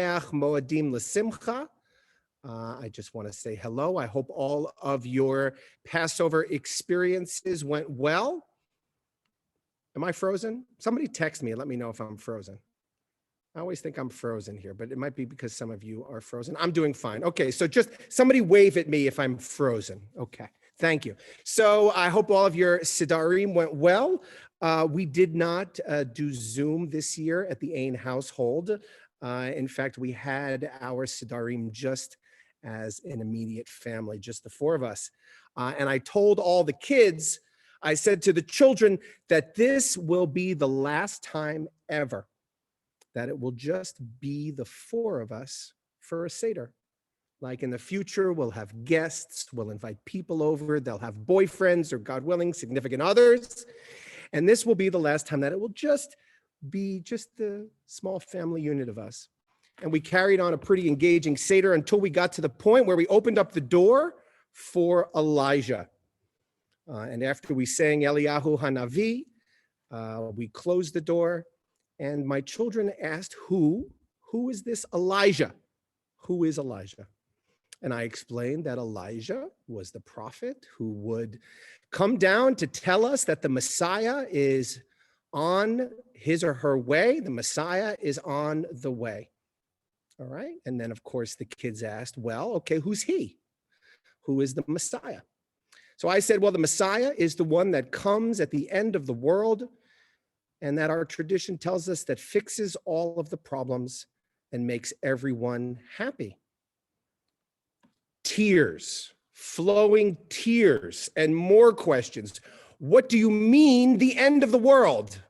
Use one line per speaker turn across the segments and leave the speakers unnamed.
Moadim L'Simcha. I just want to say hello. I hope all of your Passover experiences went well. Am I frozen? Somebody text me and let me know if I'm frozen. I always think I'm frozen here, but it might be because some of you are frozen. I'm doing fine. Okay, so just somebody wave at me if I'm frozen. Okay, thank you. So I hope all of your Sidarim went well. We did not do Zoom this year at the Ain household. In fact, we had our Sidarim just as an immediate family, just the four of us. And I told all the kids, I said to the children that this will be the last time ever that it will just be the four of us for a Seder. Like in the future, we'll have guests, we'll invite people over, they'll have boyfriends or, God willing, significant others. And this will be the last time that it will just be just the small family unit of us. And we carried on a pretty engaging Seder until we got to the point where we opened up the door for Elijah. And after we sang Eliyahu Hanavi, we closed the door. And my children asked, who is this Elijah? Who is Elijah? And I explained that Elijah was the prophet who would come down to tell us that the Messiah is on his or her way. The Messiah is on the way. All right. And then, of course, the kids asked, well, okay, who's he? Who is the Messiah? So I said, well, the Messiah is the one that comes at the end of the world, and that our tradition tells us that fixes all of the problems and makes everyone happy. Tears, flowing tears, and more questions. What do you mean, the end of the world?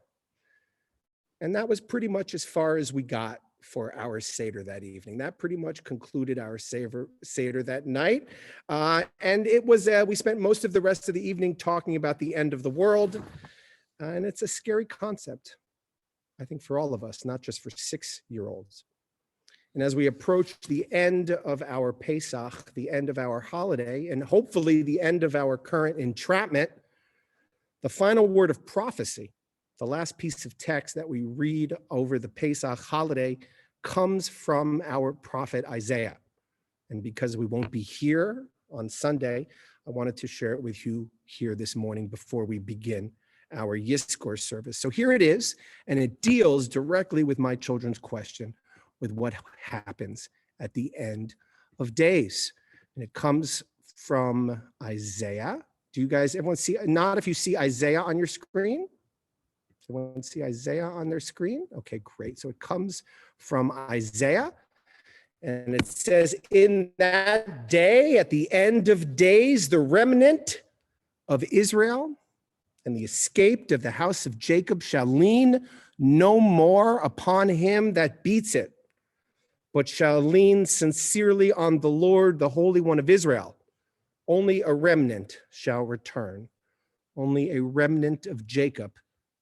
And that was pretty much as far as we got for our Seder that evening. That pretty much concluded our Seder that night. And it was, we spent most of the rest of the evening talking about the end of the world. And it's a scary concept, I think, for all of us, not just for 6-year-olds. And as we approach the end of our Pesach, the end of our holiday, and hopefully the end of our current entrapment, the final word of prophecy, the last piece of text that we read over the Pesach holiday, comes from our prophet Isaiah. And because we won't be here on Sunday, I wanted to share it with you here this morning before we begin our Yizkor service. So here it is, and it deals directly with my children's question, with what happens at the end of days. And it comes from Isaiah. Do you guys, everyone see, not if you see Isaiah on your screen? Does everyone see Isaiah on their screen? Okay, great. So it comes from Isaiah, and it says, in that day, at the end of days, the remnant of Israel and the escaped of the house of Jacob shall lean no more upon him that beats it, but shall lean sincerely on the Lord, the Holy One of Israel. Only a remnant shall return, only a remnant of Jacob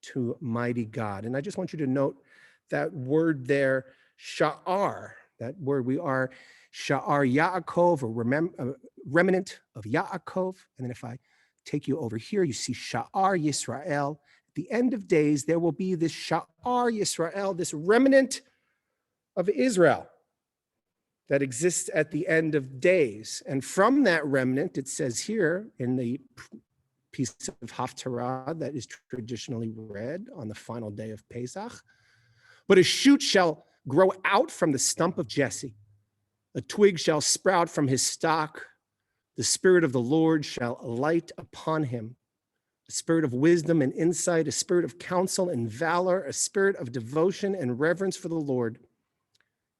to mighty God. And I just want you to note that word there, sha'ar, that word, we are sha'ar Yaakov, or remnant of Yaakov. And then if I take you over here, you see Sha'ar Yisrael. At the end of days, there will be this Sha'ar Yisrael, this remnant of Israel that exists at the end of days. And from that remnant, it says here in the piece of Haftarah that is traditionally read on the final day of Pesach, but a shoot shall grow out from the stump of Jesse. A twig shall sprout from his stalk. The Spirit of the Lord shall light upon him, a spirit of wisdom and insight, a spirit of counsel and valor, a spirit of devotion and reverence for the Lord.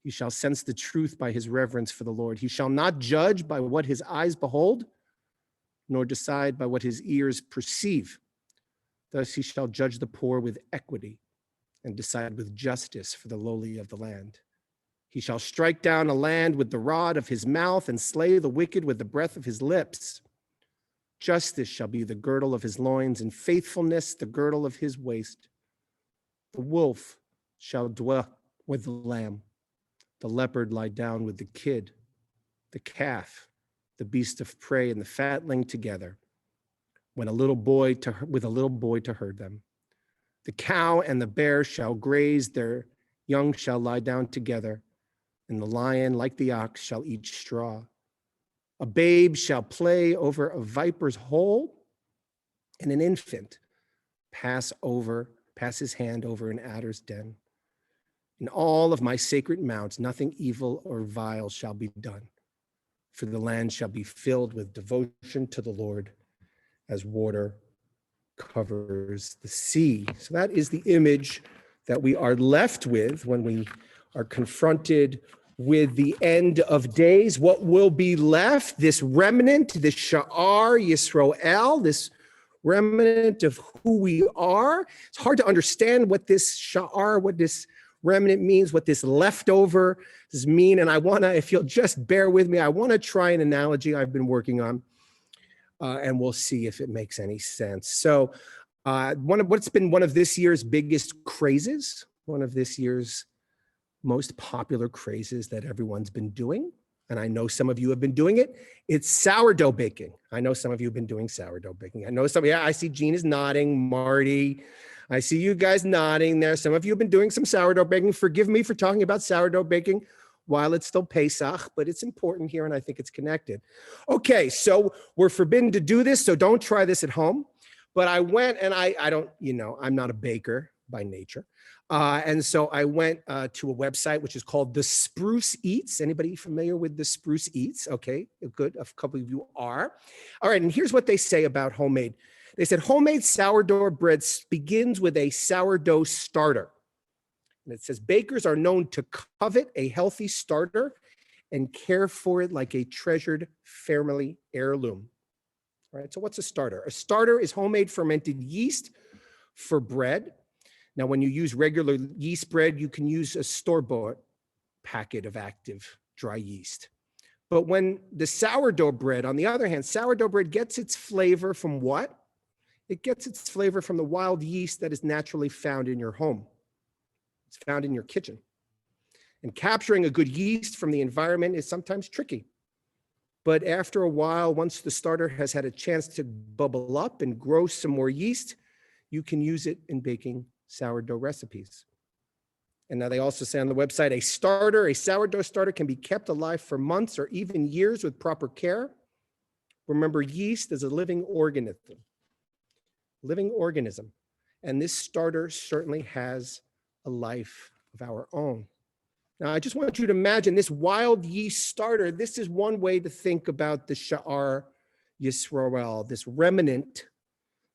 He shall sense the truth by his reverence for the Lord. He shall not judge by what his eyes behold, nor decide by what his ears perceive. Thus he shall judge the poor with equity and decide with justice for the lowly of the land. He shall strike down a land with the rod of his mouth and slay the wicked with the breath of his lips. Justice shall be the girdle of his loins, and faithfulness the girdle of his waist. The wolf shall dwell with the lamb, the leopard lie down with the kid, the calf, the beast of prey, and the fatling together, with a little boy to herd them. The cow and the bear shall graze, their young shall lie down together. and the lion, like the ox, shall eat straw. A babe shall play over a viper's hole, and an infant pass his hand over an adder's den. In all of my sacred mounts, nothing evil or vile shall be done, for the land shall be filled with devotion to the Lord as water covers the sea. So that is the image that we are left with when we are confronted with the end of days. What will be left? This remnant, this Sha'ar Yisroel, this remnant of who we are. It's hard to understand what this Sha'ar, what this remnant means, what this leftover does mean. And if you'll just bear with me, I want to try an analogy I've been working on, and we'll see if it makes any sense. So what's been one of this year's biggest crazes, one of this year's most popular crazes that everyone's been doing, and I know some of you have been doing it, it's sourdough baking. I know some of you have been doing sourdough baking. I know I see Jean is nodding, Marty, I see you guys nodding there. Some of you have been doing some sourdough baking. Forgive me for talking about sourdough baking while it's still Pesach, but it's important here and I think it's connected. Okay, so we're forbidden to do this, so don't try this at home. But I went and I don't, I'm not a baker by nature. And so I went to a website which is called The Spruce Eats. Anybody familiar with The Spruce Eats? Okay, good. A couple of you are. All right, and here's what they say about homemade. They said homemade sourdough bread begins with a sourdough starter. And it says bakers are known to covet a healthy starter and care for it like a treasured family heirloom. All right, so what's a starter? A starter is homemade fermented yeast for bread. Now, when you use regular yeast bread, you can use a store-bought packet of active dry yeast. But when the sourdough bread, on the other hand, sourdough bread gets its flavor from what? It gets its flavor from the wild yeast that is naturally found in your home. It's found in your kitchen. And capturing a good yeast from the environment is sometimes tricky. But after a while, once the starter has had a chance to bubble up and grow some more yeast, you can use it in baking sourdough recipes. And now they also say on the website, a sourdough starter can be kept alive for months or even years with proper care. Remember, yeast is a living organism. And this starter certainly has a life of our own. Now, I just want you to imagine this wild yeast starter. This is one way to think about the Sha'ar Yisroel, this remnant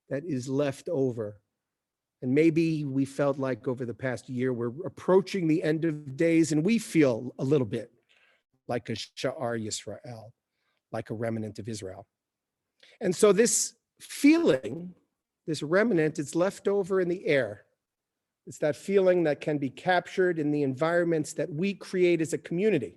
that is left over. And maybe we felt like over the past year, we're approaching the end of days and we feel a little bit like a Sha'ar Yisrael, like a remnant of Israel. And so this feeling, this remnant, is left over in the air. It's that feeling that can be captured in the environments that we create as a community,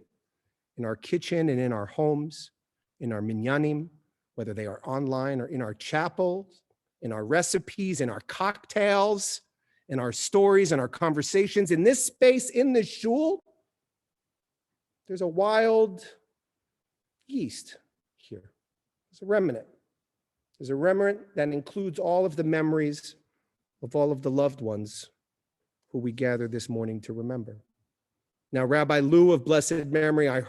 in our kitchen and in our homes, in our minyanim, whether they are online or in our chapels, in our recipes, in our cocktails, in our stories, and our conversations. In this space, in the shul, there's a wild yeast here. There's a remnant. There's a remnant that includes all of the memories of all of the loved ones who we gather this morning to remember. Now, Rabbi Lou of blessed memory, I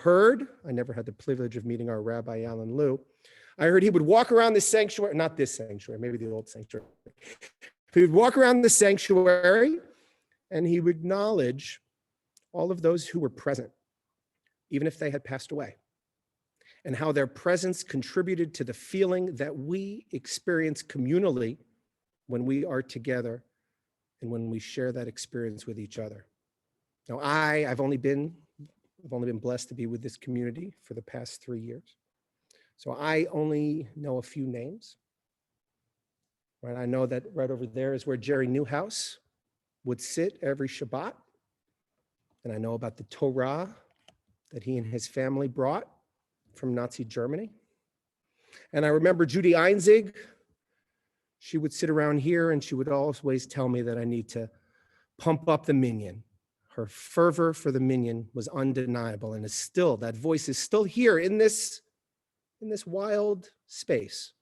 never had the privilege of meeting our Rabbi Alan Lou. I heard he would walk around the sanctuary, not this sanctuary, maybe the old sanctuary. He would walk around the sanctuary and he would acknowledge all of those who were present, even if they had passed away, and how their presence contributed to the feeling that we experience communally when we are together and when we share that experience with each other. Now, I've only been blessed to be with this community for the past 3 years. So I only know a few names. Right? I know that right over there is where Jerry Newhouse would sit every Shabbat. And I know about the Torah that he and his family brought from Nazi Germany. And I remember Judy Einzig. She would sit around here and she would always tell me that I need to pump up the minyan. Her fervor for the minyan was undeniable, and that voice is still here in this wild space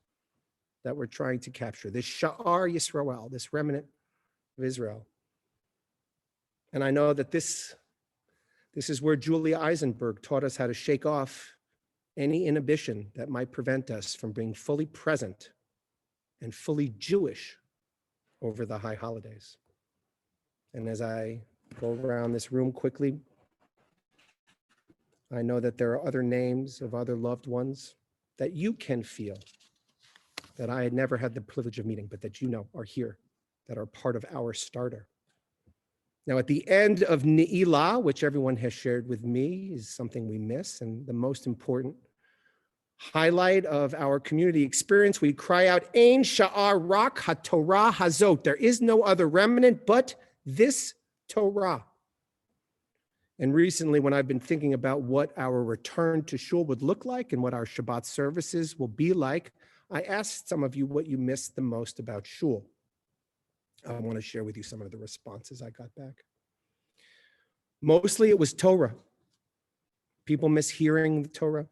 that we're trying to capture, this Sha'ar Yisrael, this remnant of Israel. And I know that this This is where Julia Eisenberg taught us how to shake off any inhibition that might prevent us from being fully present and fully Jewish over the high holidays. And as I go around this room quickly, I know that there are other names of other loved ones that you can feel that I had never had the privilege of meeting, but that you know are here, that are part of our starter. Now, at the end of Ne'ilah, which everyone has shared with me, is something we miss, and the most important highlight of our community experience, we cry out, Ein Sha'ar Rak HaTorah Hazot. There is no other remnant but this Torah. And recently, when I've been thinking about what our return to shul would look like and what our Shabbat services will be like, I asked some of you what you missed the most about shul. I want to share with you some of the responses I got back. Mostly it was Torah. People miss hearing the Torah.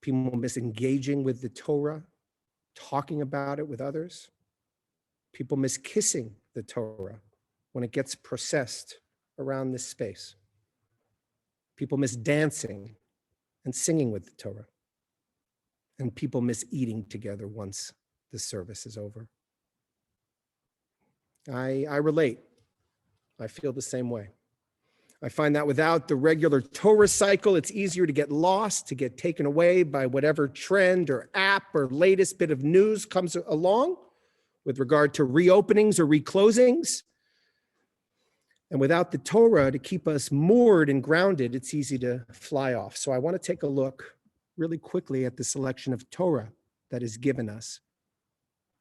People miss engaging with the Torah, talking about it with others. People miss kissing the Torah when it gets processed around this space. People miss dancing and singing with the Torah. And people miss eating together once the service is over. I relate. I feel the same way. I find that without the regular Torah cycle, it's easier to get lost, to get taken away by whatever trend or app or latest bit of news comes along with regard to reopenings or reclosings. And without the Torah to keep us moored and grounded, it's easy to fly off. So I want to take a look really quickly at the selection of Torah that is given us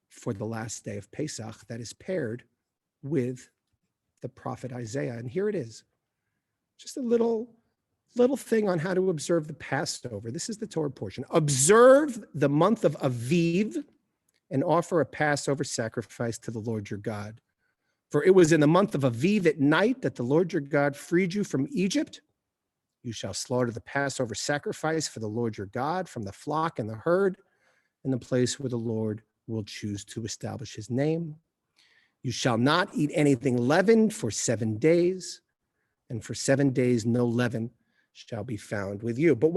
for the last day of Pesach that is paired with the prophet Isaiah. And here it is. Just a little thing on how to observe the Passover. This is the Torah portion. Observe the month of Aviv and offer a Passover sacrifice to the Lord your God. For it was in the month of Aviv at night that the Lord your God freed you from Egypt. You shall slaughter the Passover sacrifice for the Lord your God from the flock and the herd in the place where the Lord will choose to establish his name. You shall not eat anything leavened for 7 days, and for 7 days no leaven shall be found with you. But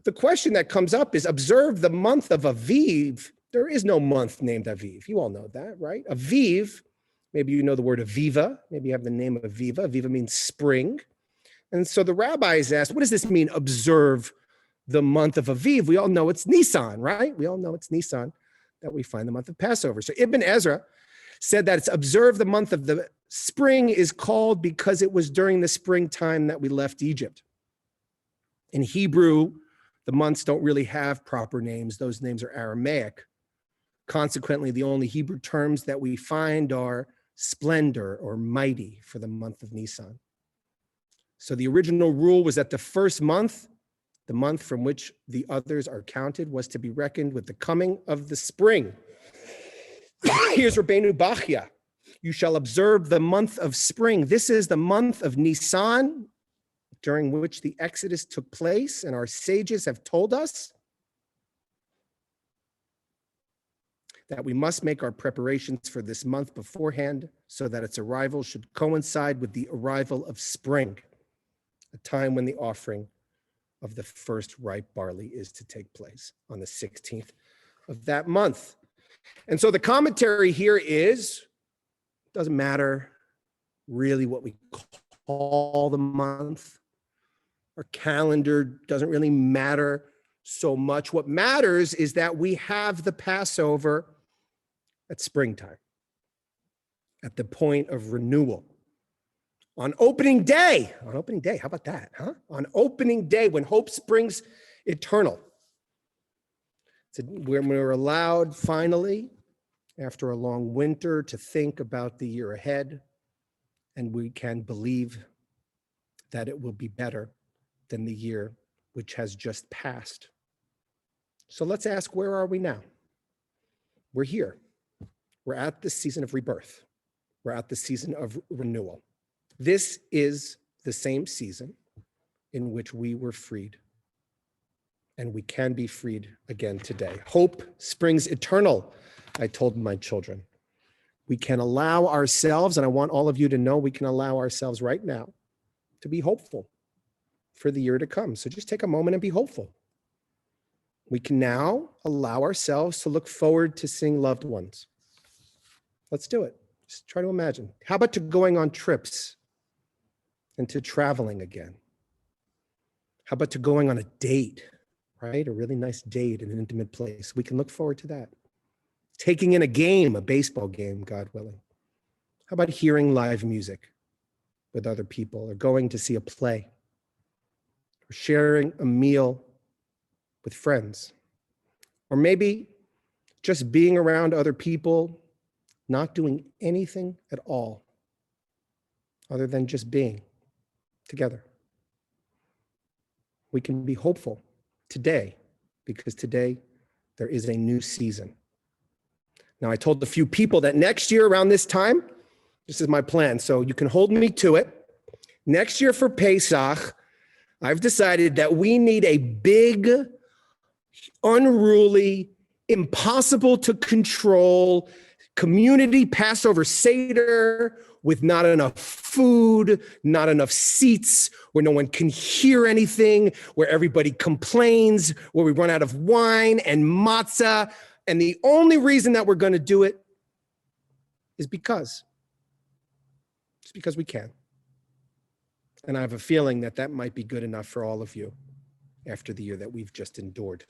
the question that comes up is, observe the month of Aviv. There is no month named Aviv. You all know that, right? Aviv, maybe you know the word Aviva. Maybe you have the name of Aviva. Aviva means spring. And so the rabbis asked, what does this mean, observe the month of Aviv? We all know it's Nisan, right? We all know it's Nisan that we find the month of Passover. So Ibn Ezra said that it's observe the month of the spring is called because it was during the springtime that we left Egypt. In Hebrew, the months don't really have proper names. Those names are Aramaic. Consequently, the only Hebrew terms that we find are splendor or mighty for the month of Nisan. So the original rule was that the first month, the month from which the others are counted, was to be reckoned with the coming of the spring. Here's Rabbeinu Bachya. You shall observe the month of spring. This is the month of Nisan, during which the Exodus took place, and our sages have told us that we must make our preparations for this month beforehand so that its arrival should coincide with the arrival of spring, a time when the offering of the first ripe barley is to take place on the 16th of that month. And so the commentary here is, doesn't matter really what we call the month. Our calendar doesn't really matter so much. What matters is that we have the Passover at springtime, at the point of renewal. On opening day, how about that, huh? On opening day, when hope springs eternal. When we're allowed finally, after a long winter, to think about the year ahead, and we can believe that it will be better than the year which has just passed. So let's ask, where are we now? We're here. We're at the season of rebirth. We're at the season of renewal. This is the same season in which we were freed, and we can be freed again today. Hope springs eternal, I told my children. We can allow ourselves, and I want all of you to know, we can allow ourselves right now to be hopeful, for the year to come. So just take a moment and be hopeful. We can now allow ourselves to look forward to seeing loved ones. Let's do it. Just try to imagine. How about to going on trips and to traveling again? How about to going on a date, right? A really nice date in an intimate place. We can look forward to that. Taking in a game, a baseball game, God willing. How about hearing live music with other people, or going to see a play, or sharing a meal with friends, or maybe just being around other people, not doing anything at all other than just being together. We can be hopeful today, because today there is a new season. Now, I told a few people that next year around this time, this is my plan, so you can hold me to it. Next year for Pesach, I've decided that we need a big, unruly, impossible to control community Passover Seder with not enough food, not enough seats, where no one can hear anything, where everybody complains, where we run out of wine and matzah. And the only reason that we're going to do it is because we can. And I have a feeling that that might be good enough for all of you after the year that we've just endured.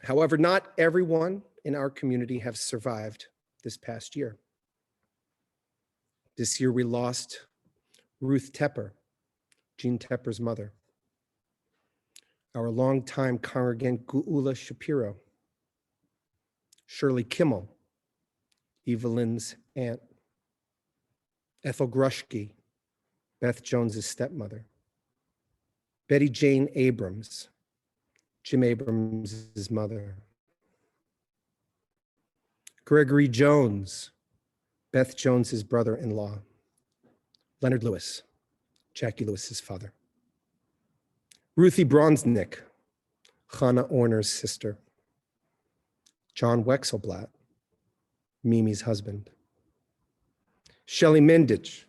However, not everyone in our community have survived this past year. This year we lost Ruth Tepper, Jean Tepper's mother, our longtime congregant Geula Shapiro, Shirley Kimmel, Evelyn's aunt, Ethel Grushke, Beth Jones's stepmother, Betty Jane Abrams, Jim Abrams' mother, Gregory Jones, Beth Jones's brother-in-law, Leonard Lewis, Jackie Lewis's father, Ruthie Bronsnick, Chana Orner's sister, John Wexelblatt, Mimi's husband, Shelley Mindich,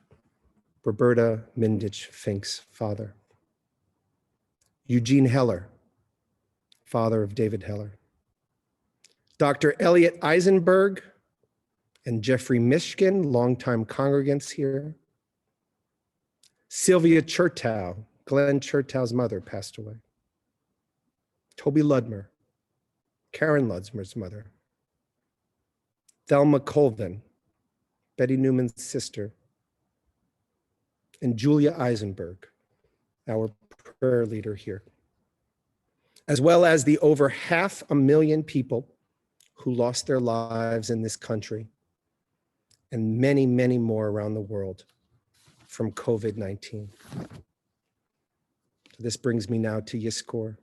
Roberta Mindich Fink's father, Eugene Heller, father of David Heller, Dr. Elliot Eisenberg and Jeffrey Mishkin, longtime congregants here, Sylvia Chertow, Glenn Chertow's mother, passed away, Toby Ludmer, Karen Ludsmer's mother, Thelma Colvin, Betty Newman's sister, and Julia Eisenberg, our prayer leader here, as well as the over 500,000 people who lost their lives in this country, and many, many more around the world from COVID-19. This brings me now to Yizkor.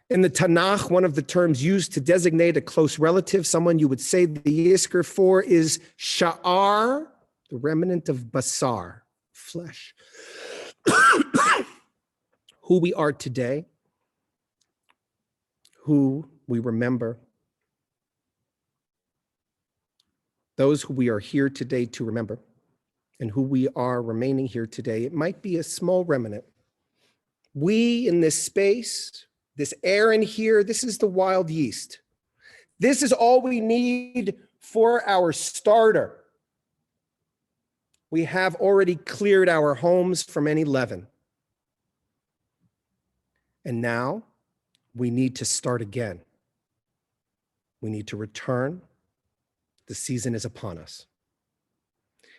In the Tanakh, one of the terms used to designate a close relative, someone you would say the Yizkor for, is sha'ar, the remnant of basar, flesh. Who we are today, who we remember, those who we are here today to remember, and who we are remaining here today. It might be a small remnant. We in this space, this air in here, this is the wild yeast. This is all we need for our starter. We have already cleared our homes from any leaven. And now we need to start again. We need to return. The season is upon us.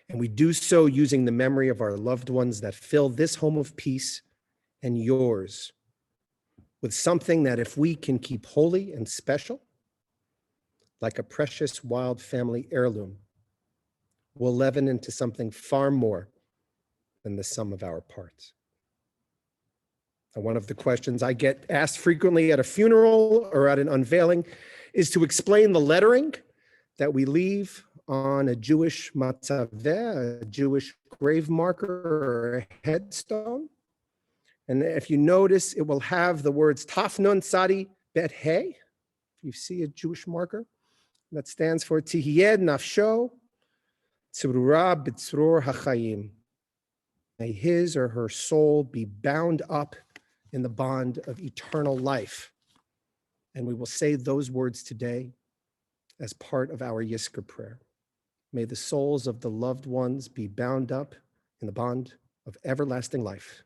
And we do so using the memory of our loved ones that fill this home of peace and yours with something that, if we can keep holy and special, like a precious wild family heirloom, will leaven into something far more than the sum of our parts. And one of the questions I get asked frequently at a funeral or at an unveiling is to explain the lettering that we leave on a Jewish matzaveh, a Jewish grave marker or a headstone. And if you notice, it will have the words Taf Nun Tzadi Bet Hey. If you see a Jewish marker, that stands for Tihiyed Nafsho Tzurura B'Tzrur HaChayim. May his or her soul be bound up in the bond of eternal life. And we will say those words today as part of our Yizkor prayer. May the souls of the loved ones be bound up in the bond of everlasting life,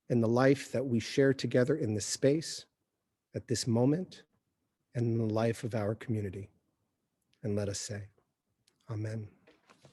in the life that we share together in this space, at this moment, and in the life of our community. And let us say, Amen.